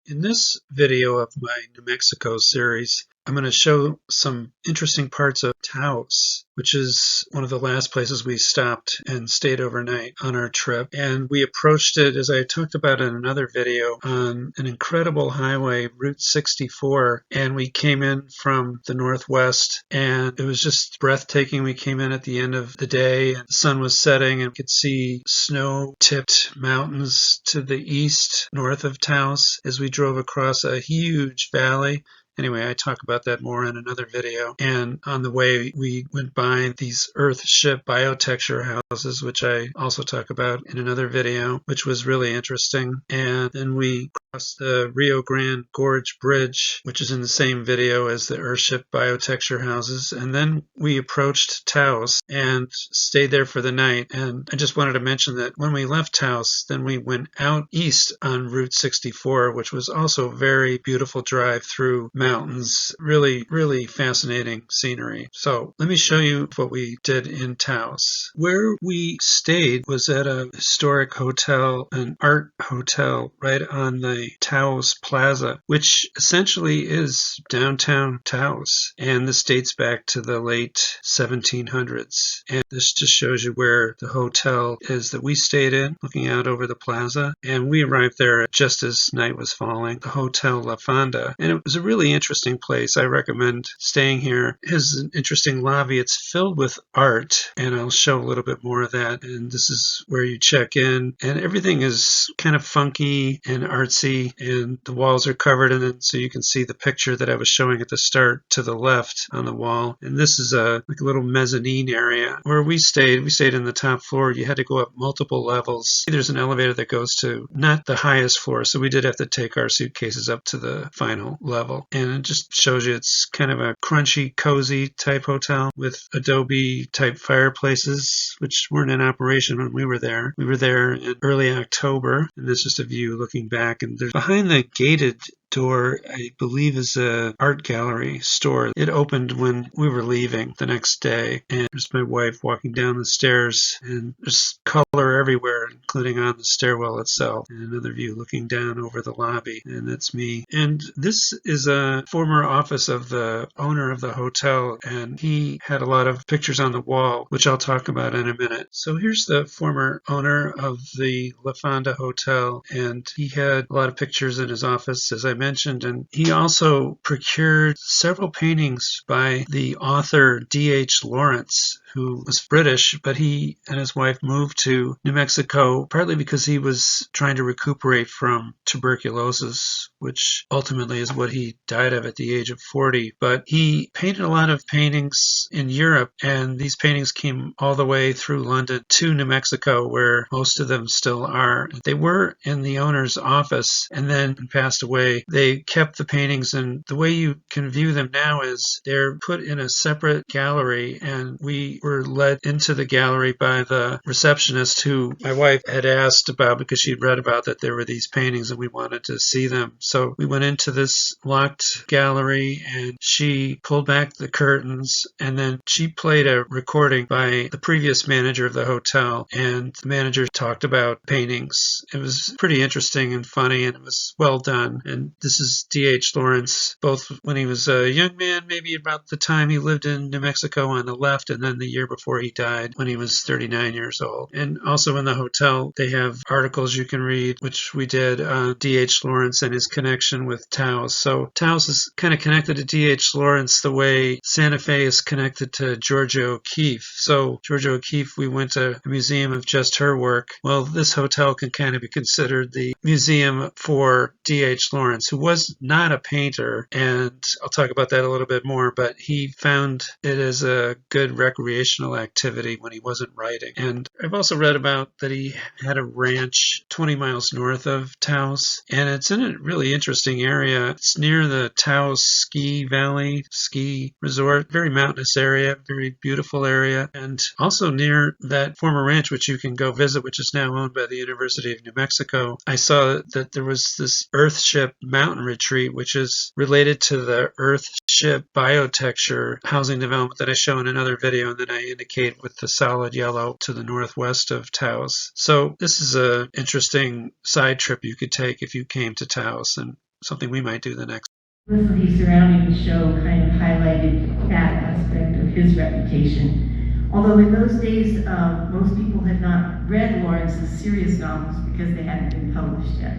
In this video of my New Mexico series, I'm going to show some interesting parts of Taos, which is one of the last places we stopped and stayed overnight on our trip. And we approached it, as I talked about in another video, on an incredible highway, Route 64. And we came in from the northwest, and it was just breathtaking. We came in at the end of the day, and the sun was setting, and we could see snow-tipped mountains to the east, north of Taos, as we drove across a huge valley. Anyway, I talk about that more in another video. And on the way, we went by these Earthship biotecture houses, which I also talk about in another video, which was really interesting. And then we crossed the Rio Grande Gorge Bridge, which is in the same video as the Earthship biotecture houses. And then we approached Taos and stayed there for the night. And I just wanted to mention that when we left Taos, then we went out east on Route 64, which was also a very beautiful drive through mountains. Really fascinating scenery. So let me show you what we did in Taos. Where we stayed was at a historic hotel, an art hotel, right on the Taos Plaza, which essentially is downtown Taos. And this dates back to the late 1700s. And this just shows you where the hotel is that we stayed in, looking out over the plaza. And we arrived there just as night was falling, the Hotel La Fonda. And it was a really interesting place. I recommend staying here. It has an interesting lobby. It's filled with art, and I'll show a little bit more of that. And this is where you check in, and everything is kind of funky and artsy, and the walls are covered in it, so you can see the picture that I was showing at the start to the left on the wall. And this is like a little mezzanine area where we stayed. We stayed in the top floor. You had to go up multiple levels. There's an elevator that goes to not the highest floor, so we did have to take our suitcases up to the final level. And it just shows you it's kind of a crunchy, cozy type hotel with Adobe type fireplaces, which weren't in operation when we were there. We were there in early October, and this is just a view looking back. And there's behind the gated door, I believe, is a art gallery store. It opened when we were leaving the next day, and there's my wife walking down the stairs, and there's color everywhere, including on the stairwell itself. And another view looking down over the lobby, and that's me. And this is a former office of the owner of the hotel, and he had a lot of pictures on the wall, which I'll talk about in a minute. So here's the former owner of the La Fonda Hotel, and he had a lot of pictures in his office, as I mentioned, and he also procured several paintings by the author D.H. Lawrence, who was British, but he and his wife moved to New Mexico partly because he was trying to recuperate from tuberculosis, which ultimately is what he died of at the age of 40. But he painted a lot of paintings in Europe, and these paintings came all the way through London to New Mexico, where most of them still are. They were in the owner's office and then passed away. They kept the paintings, and the way you can view them now is they're put in a separate gallery, and we were led into the gallery by the receptionist who my wife had asked about because she'd read about that there were these paintings and we wanted to see them. So we went into this locked gallery, and she pulled back the curtains, and then she played a recording by the previous manager of the hotel, and the manager talked about paintings. It was pretty interesting and funny, and it was well done. And this is D.H. Lawrence, both when he was a young man, maybe about the time he lived in New Mexico on the left, and then the year before he died when he was 39 years old. And also in the hotel, they have articles you can read, which we did on D.H. Lawrence and his connection with Taos. So Taos is kind of connected to D.H. Lawrence the way Santa Fe is connected to Georgia O'Keeffe. So Georgia O'Keeffe, we went to a museum of just her work. Well, this hotel can kind of be considered the museum for D.H. Lawrence, who was not a painter, and I'll talk about that a little bit more, but he found it as a good recreational activity when he wasn't writing. And I've also read about that he had a ranch 20 miles north of Taos, and it's in a really interesting area. It's near the Taos Ski Valley ski resort, very mountainous area, very beautiful area, and also near that former ranch, which you can go visit, which is now owned by the University of New Mexico. I saw that there was this Earthship mountain retreat, which is related to the Earthship biotecture housing development that I show in another video, and then I indicate with the solid yellow to the northwest of Taos. So this is an interesting side trip you could take if you came to Taos. And something we might do the next. Publicity surrounding the show kind of highlighted that aspect of his reputation. Although in those days, most people had not read Lawrence's serious novels because they hadn't been published yet,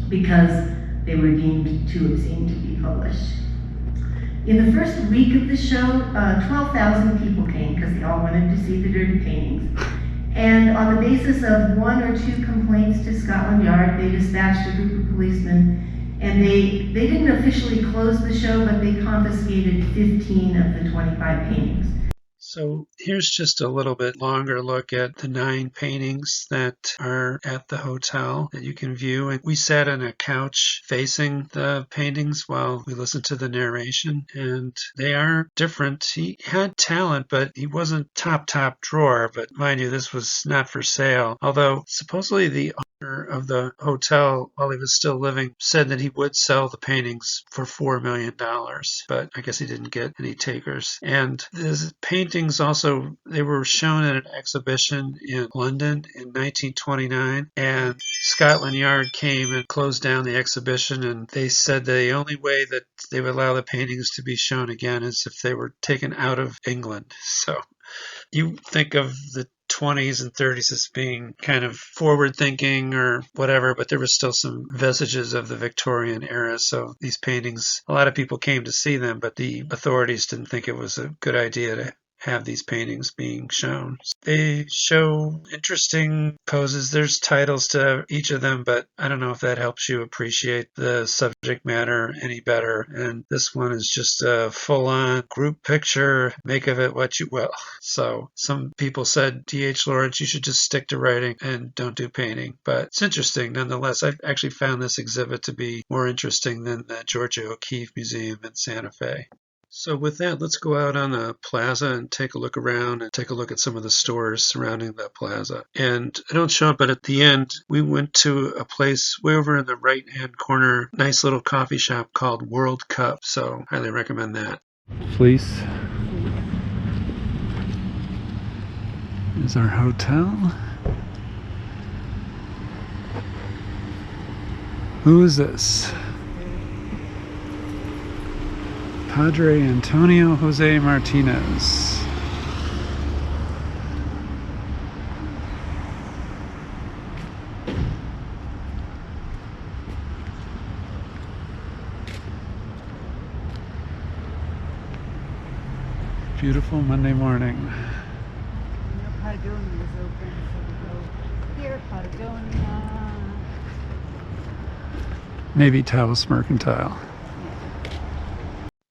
because they were deemed too obscene to be published. In the first week of the show, 12,000 people came because they all wanted to see the dirty paintings. And on the basis of 1 or 2 complaints to Scotland Yard, they dispatched a group of policemen, and they didn't officially close the show, but they confiscated 15 of the 25 paintings. So here's just a little bit longer look at the 9 paintings that are at the hotel that you can view. And we sat on a couch facing the paintings while we listened to the narration, and they are different. He had talent, but he wasn't top drawer. But mind you, this was not for sale. Although supposedly the owner of the hotel, while he was still living, said that he would sell the paintings for $4 million. But I guess he didn't get any takers. And this painting also, they were shown at an exhibition in London in 1929, and Scotland Yard came and closed down the exhibition, and they said the only way that they would allow the paintings to be shown again is if they were taken out of England. So you think of the 20s and 30s as being kind of forward thinking or whatever, but there was still some vestiges of the Victorian era. So these paintings, a lot of people came to see them, but the authorities didn't think it was a good idea to have these paintings being shown. They show interesting poses. There's titles to each of them, but I don't know if that helps you appreciate the subject matter any better. And this one is just a full-on group picture, make of it what you will. So some people said, D.H. Lawrence, you should just stick to writing and don't do painting. But it's interesting nonetheless. I've actually found this exhibit to be more interesting than the Georgia O'Keeffe Museum in Santa Fe. So with that, let's go out on the plaza and take a look around and take a look at some of the stores surrounding the plaza. And I don't show up, but at the end, we went to a place way over in the right-hand corner, nice little coffee shop called World Cup. So highly recommend that. Fleece is our hotel. Who is this? Padre Antonio Jose Martinez. Beautiful Monday morning. Patagonia is open, so we go here, Patagonia. Maybe Taos Mercantile.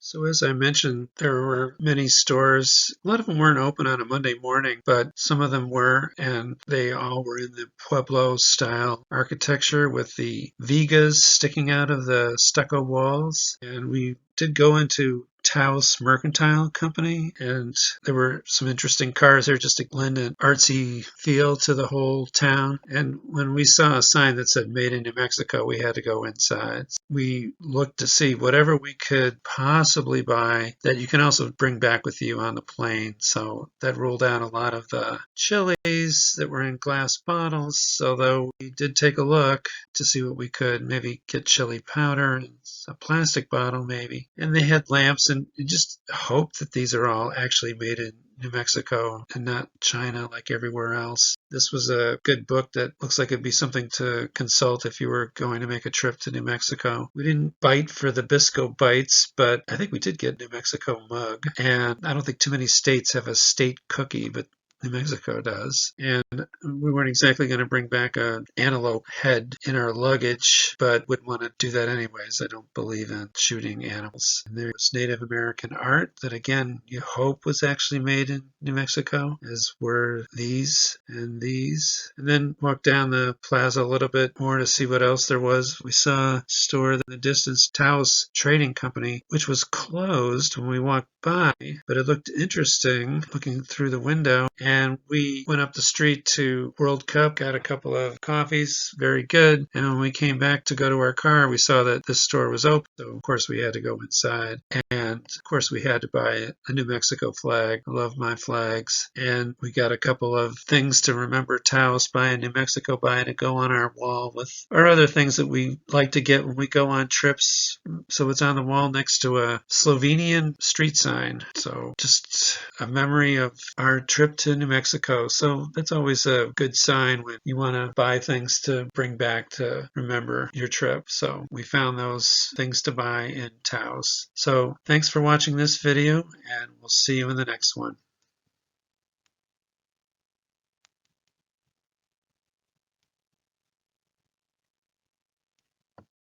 So as I mentioned, there were many stores. A lot of them weren't open on a Monday morning, but some of them were, and they all were in the Pueblo-style architecture with the vigas sticking out of the stucco walls. And we did go into Taos Mercantile Company, and there were some interesting cars there just to lend an artsy feel to the whole town. And when we saw a sign that said Made in New Mexico, we had to go inside. We looked to see whatever we could possibly buy that you can also bring back with you on the plane. So that ruled out a lot of the chilies that were in glass bottles, although we did take a look to see what we could maybe get chili powder in a plastic bottle maybe. And they had lamps, and you just hope that these are all actually made in New Mexico and not China like everywhere else. This was a good book that looks like it'd be something to consult if you were going to make a trip to New Mexico. We didn't bite for the Bisco Bites, but I think we did get New Mexico mug. And I don't think too many states have a state cookie, but New Mexico does. And we weren't exactly going to bring back an antelope head in our luggage, but would want to do that anyways. I don't believe in shooting animals. And there's Native American art that, again, you hope was actually made in New Mexico, as were these and these. And then walked down the plaza a little bit more to see what else there was. We saw a store in the distance, Taos Trading Company, which was closed when we walked by, but it looked interesting looking through the window. and we went up the street to World Cup, got a couple of coffees, very good. And when we came back to go to our car, we saw that this store was open. So, of course, we had to go inside. And, of course, we had to buy a New Mexico flag. I love my flags. And we got a couple of things to remember Taos by in New Mexico by to go on our wall with our other things that we like to get when we go on trips. So it's on the wall next to a Slovenian street sign. So just a memory of our trip to New Mexico. So that's always a good sign when you want to buy things to bring back to remember your trip. So we found those things to buy in Taos. So thanks for watching this video, and we'll see you in the next one.